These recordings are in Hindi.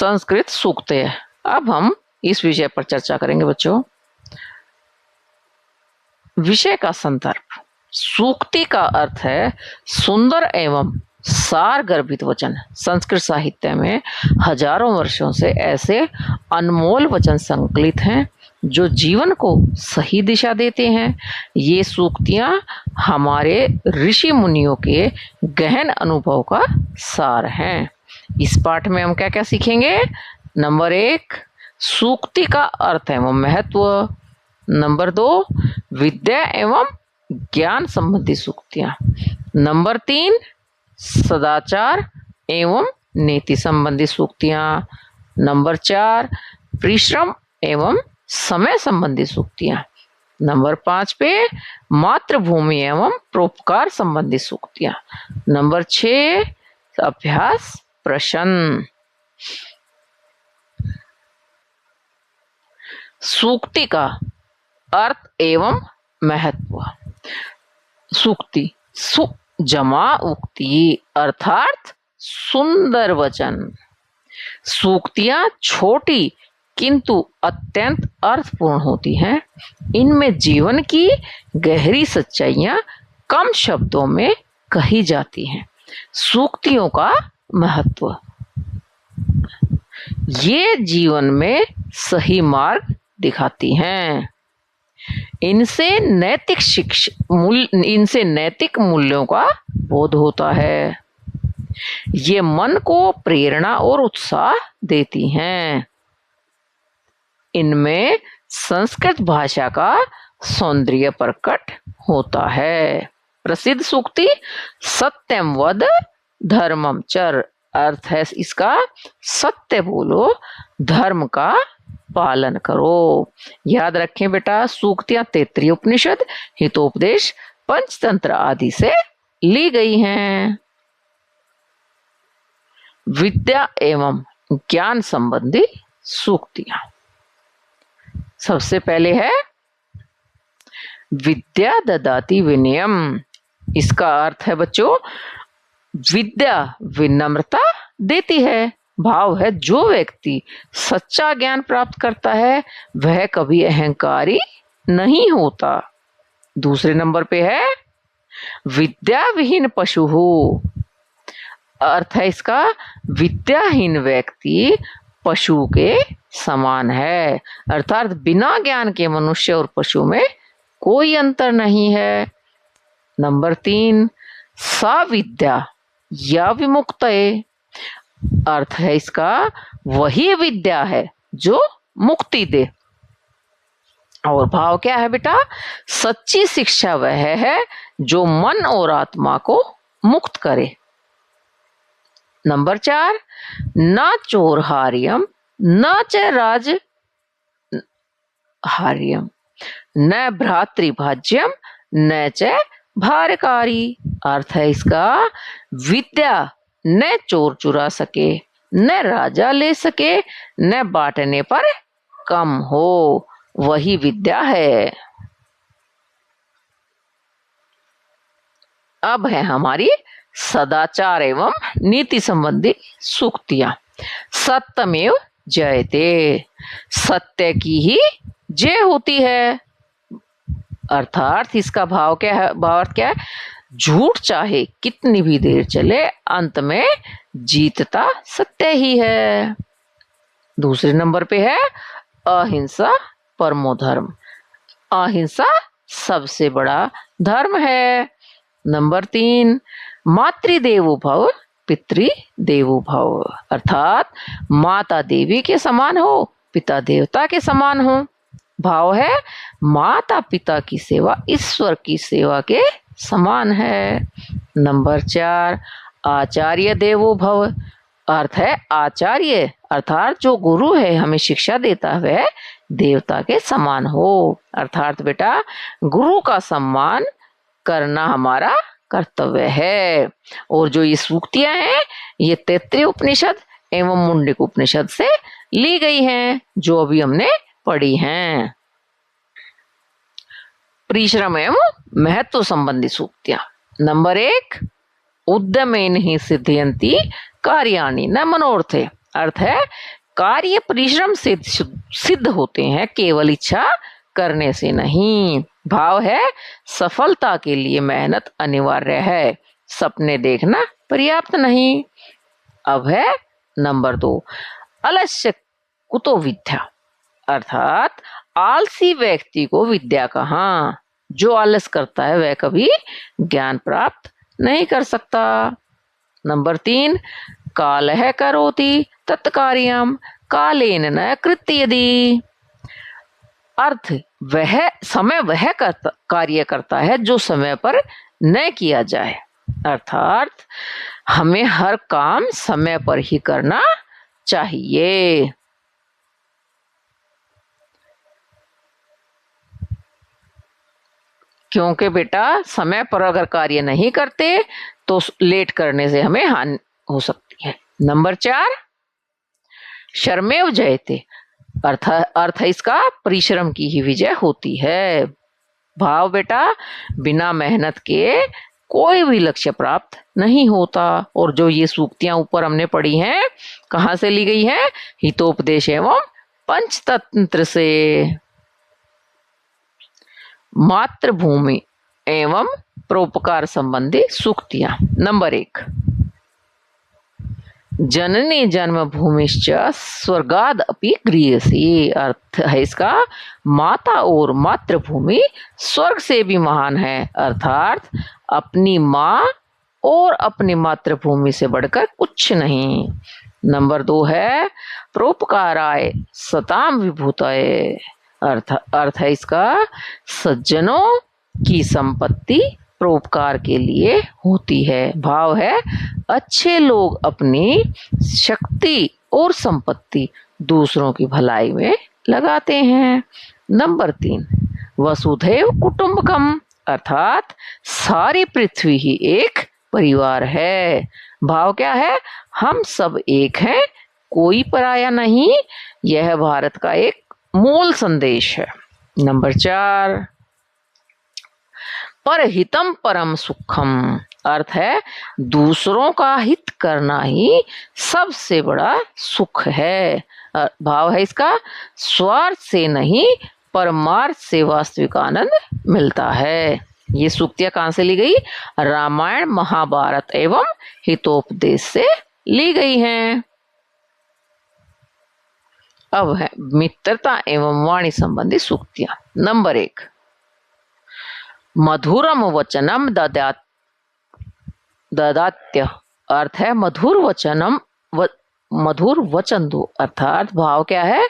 संस्कृत सूक्ते। अब हम इस विषय पर चर्चा करेंगे बच्चों। विषय का संदर्भ। सूक्ति का अर्थ है सुंदर एवं सार गर्भित वचन। संस्कृत साहित्य में हजारों वर्षों से ऐसे अनमोल वचन संकलित हैं जो जीवन को सही दिशा देते हैं। ये सूक्तियां हमारे ऋषि मुनियों के गहन अनुभव का सार हैं। इस पाठ में हम क्या क्या सीखेंगे? नंबर 1, सूक्ति का अर्थ एवं महत्व। नंबर 2, विद्या एवं ज्ञान संबंधी सूक्तियां। नंबर 3, सदाचार एवं नीति संबंधी सूक्तियां। नंबर 4, परिश्रम एवं समय संबंधी सूक्तियां। नंबर 5 पे मातृभूमि एवं परोपकार संबंधी सूक्तियां। नंबर 6, अभ्यास प्रश्न। सूक्ति का अर्थ एवं महत्व। सूक्ति जमा उक्ति अर्थात सुंदर वचन। सूक्तियां छोटी किंतु अत्यंत अर्थपूर्ण होती हैं। इनमें जीवन की गहरी सच्चाइयां कम शब्दों में कही जाती हैं। सूक्तियों का महत्व। ये जीवन में सही मार्ग दिखाती हैं। इनसे नैतिक मूल्यों का बोध होता है। ये मन को प्रेरणा और उत्साह देती हैं। इनमें संस्कृत भाषा का सौंदर्य प्रकट होता है। प्रसिद्ध सूक्ति सत्यम वद धर्मम चर। अर्थ है इसका सत्य बोलो, धर्म का पालन करो। याद रखें बेटा, सूक्तियां तैत्तिरीय उपनिषद, हितोपदेश, पंचतंत्र आदि से ली गई हैं। विद्या एवं ज्ञान संबंधी सूक्तियां। सबसे पहले है विद्या ददाति विनयम। इसका अर्थ है बच्चों, विद्या विनम्रता देती है। भाव है जो व्यक्ति सच्चा ज्ञान प्राप्त करता है वह कभी अहंकारी नहीं होता। दूसरे नंबर पे है विद्या विहीन पशु। अर्थ है इसका, विद्याहीन व्यक्ति पशु के समान है। अर्थात बिना ज्ञान के मनुष्य और पशु में कोई अंतर नहीं है। नंबर 3, सा विद्या या विमुक्त। अर्थ है इसका, वही विद्या है जो मुक्ति दे। और भाव क्या है बेटा? सच्ची शिक्षा वह है जो मन और आत्मा को मुक्त करे। नंबर 4, न चोर हार्यम न च राज हार्यम न भ्रातृभाज्यम न च भारकारी। अर्थ है इसका, विद्या न चोर चुरा सके, न राजा ले सके, न बांटने पर कम हो, वही विद्या है। अब है हमारी सदाचार एवं नीति संबंधी सूक्तियां। सत्यमेव जयते। सत्य की ही जय होती है। अर्थात इसका भाव क्या है? भावार्थ क्या है? झूठ चाहे कितनी भी देर चले, अंत में जीतता सत्य ही है। दूसरे नंबर पे है अहिंसा परमो धर्म। अहिंसा सबसे बड़ा धर्म है। नंबर 3, मातृदेवो भव पितृदेवो भव। अर्थात माता देवी के समान हो, पिता देवता के समान हो। भाव है माता पिता की सेवा ईश्वर की सेवा के समान है। नंबर 4, आचार्य देवो भव। अर्थ है आचार्य अर्थात जो गुरु है, हमें शिक्षा देता है, देवता के समान हो। अर्थात बेटा, गुरु का सम्मान करना हमारा कर्तव्य है। और जो ये सूक्तियां हैं ये तैत्तिरीय उपनिषद एवं मुंडक उपनिषद से ली गई हैं, जो अभी हमने पढ़ी हैं। परिश्रम एवं महत्व संबंधी सूक्तियां। नंबर 1, उद्यमेन ही सिद्धयन्ति कार्याणि न मनोर्थे। अर्थ है कार्य परिश्रम से सिद्ध होते हैं, केवल इच्छा करने से नहीं। भाव है सफलता के लिए मेहनत अनिवार्य है, सपने देखना पर्याप्त नहीं। अब है नंबर 2, अलस्य कुतो विद्या, अर्थात आलसी व्यक्ति को विद्या कहाँ। जो आलस करता है वह कभी ज्ञान प्राप्त नहीं कर सकता। नंबर 3, कालः करोति तत्कार्यम कालेन न कृत्यति, अर्थ वह समय वह कार्य करता है जो समय पर न किया जाए, अर्थात हमें हर काम समय पर ही करना चाहिए। क्योंकि बेटा समय पर अगर कार्य नहीं करते तो लेट करने से हमें हानि हो सकती है। नंबर 4, शर्मेव जयते, अर्थ इसका परिश्रम की ही विजय होती है। भाव बेटा बिना मेहनत के कोई भी लक्ष्य प्राप्त नहीं होता। और जो ये सूक्तियां ऊपर हमने पढ़ी हैं कहाँ से ली गई हैं? हितोपदेश एवं पंचतंत्र से। मातृभूमि एवं परोपकार संबंधी सूक्तियां। नंबर 1, जननी जन्मभूमिश्च स्वर्गाद अपि गृह्यसि, अर्थ है इसका माता और मातृभूमि स्वर्ग से भी महान है, अर्थात अपनी माँ और अपनी मातृभूमि से बढ़कर कुछ नहीं। नंबर 2 है परोपकाराय सताम विभूताय, अर्थ है इसका सज्जनों की संपत्ति परोपकार के लिए होती है। भाव है अच्छे लोग अपनी शक्ति और संपत्ति दूसरों की भलाई में लगाते हैं। नंबर 3, वसुधैव कुटुंबकम, अर्थात सारी पृथ्वी ही एक परिवार है। भाव क्या है? हम सब एक हैं, कोई पराया नहीं। यह भारत का एक मूल संदेश है। नंबर 4, परहितम परम सुखम, अर्थ है दूसरों का हित करना ही सबसे बड़ा सुख है। भाव है इसका स्वार्थ से नहीं परमार्थ से वास्तविक आनंद मिलता है। ये सूक्तियां कहां से ली गई? रामायण महाभारत एवं हितोपदेश से ली गई हैं। अब है मित्रता एवं वाणी संबंधी सूक्तियां। नंबर 1, मधुरम वचनम ददात्य, अर्थ है मधुर वचन दो, अर्थात भाव क्या है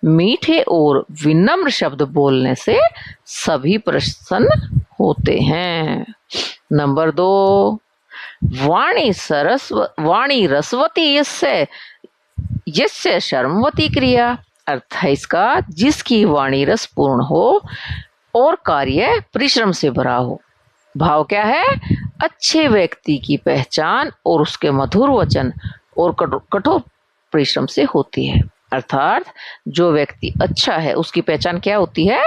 मीठे और विनम्र शब्द बोलने से सभी प्रसन्न होते हैं। नंबर 2, वाणी रसवती यस्य शर्मवती क्रिया, अर्थ है इसका जिसकी वाणी रसपूर्ण हो और कार्य परिश्रम से भरा हो। भाव क्या है अच्छे व्यक्ति की पहचान और उसके मधुर वचन और कठोर परिश्रम से होती है, अर्थात जो व्यक्ति अच्छा है उसकी पहचान क्या होती है?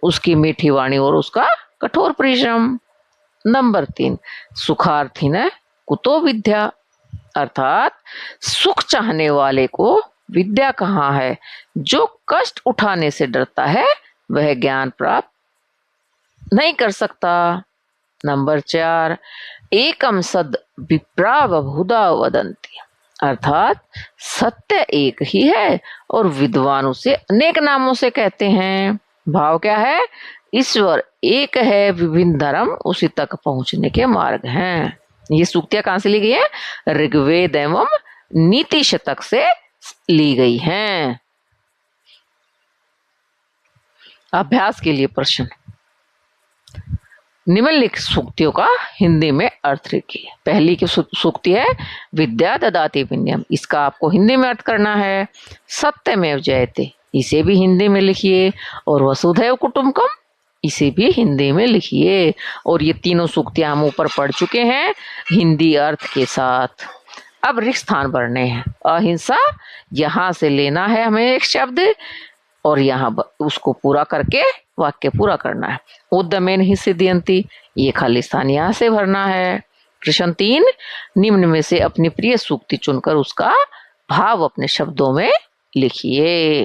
उसकी मीठी वाणी और उसका कठोर परिश्रम। नंबर 3, सुखार्थी न कुतो विद्या, अर्थात सुख चाहने वाले को विद्या कहाँ है? जो कष्ट उठाने से डरता है वह ज्ञान प्राप्त नहीं कर सकता। नंबर 4, एकम सद विप्रा बहुधा वदन्ति, अर्थात सत्य एक ही है और विद्वान उसे अनेक नामों से कहते हैं। भाव क्या है ईश्वर एक है, विभिन्न धर्म उसी तक पहुंचने के मार्ग हैं। ये सूक्तियां कहां से ली गई है? ऋग्वेद एवं नीति शतक से ली गई हैं। अभ्यास के लिए प्रश्न, निम्नलिखित सूक्तियों का हिंदी में अर्थ लिखिए। पहली की सूक्ति है विद्या ददाति विनयम, इसका आपको हिंदी में अर्थ करना है। सत्यमेव जयते, इसे भी हिंदी में लिखिए। और वसुधैव कुटुंबकम, इसे भी हिंदी में लिखिए। और ये तीनों सूक्तियां हम ऊपर पढ़ चुके हैं हिंदी अर्थ के साथ। अब रिक्त स्थान भरने हैं। अहिंसा, यहां से लेना है हमें एक शब्द और यहाँ उसको पूरा करके वाक्य पूरा करना है। उद्यमेन ही सिद्धियंती, ये खाली स्थान यहाँ से भरना है। प्रश्न 3, निम्न में से अपनी प्रिय सूक्ति चुनकर उसका भाव अपने शब्दों में लिखिए।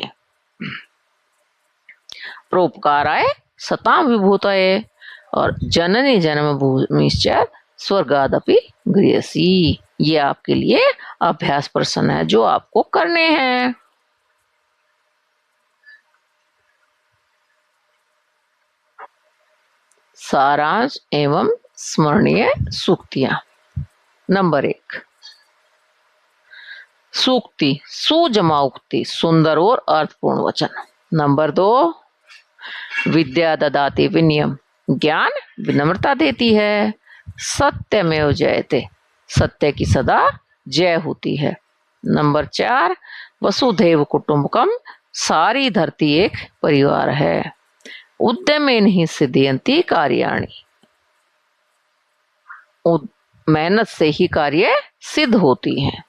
परोपकाराय सतां विभूतये और जननी जन्मभूमिश्च स्वर्गादपि गृह्यसि। ये आपके लिए अभ्यास प्रश्न है जो आपको करने हैं। सारांश एवं स्मरणीय सूक्तियां। नंबर 1, सूक्ति सुजमा उक्ति, सुंदर और अर्थपूर्ण वचन। नंबर 2, विद्या ददाति विनयम, ज्ञान विनम्रता देती है। सत्यमेव जयते, सत्य की सदा जय होती है। नंबर 4, वसुधैव कुटुंबकम, सारी धरती एक परिवार है। उद्यमेन ही सिद्ध्यन्ति कार्याणि, मेहनत से ही कार्य सिद्ध होती हैं।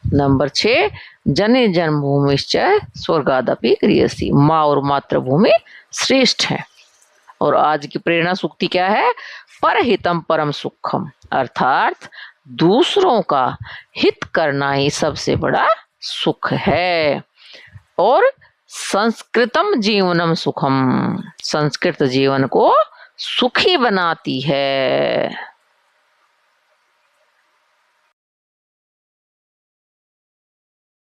नंबर 6, जने जन्मभूमिश्च स्वर्गादपि गृह्यसि, माँ और मातृभूमि श्रेष्ठ है। और आज की प्रेरणा सूक्ति क्या है? परहितम परम सुखम, अर्थात दूसरों का हित करना ही सबसे बड़ा सुख है। और संस्कृतम जीवनम सुखम, संस्कृत जीवन को सुखी बनाती है।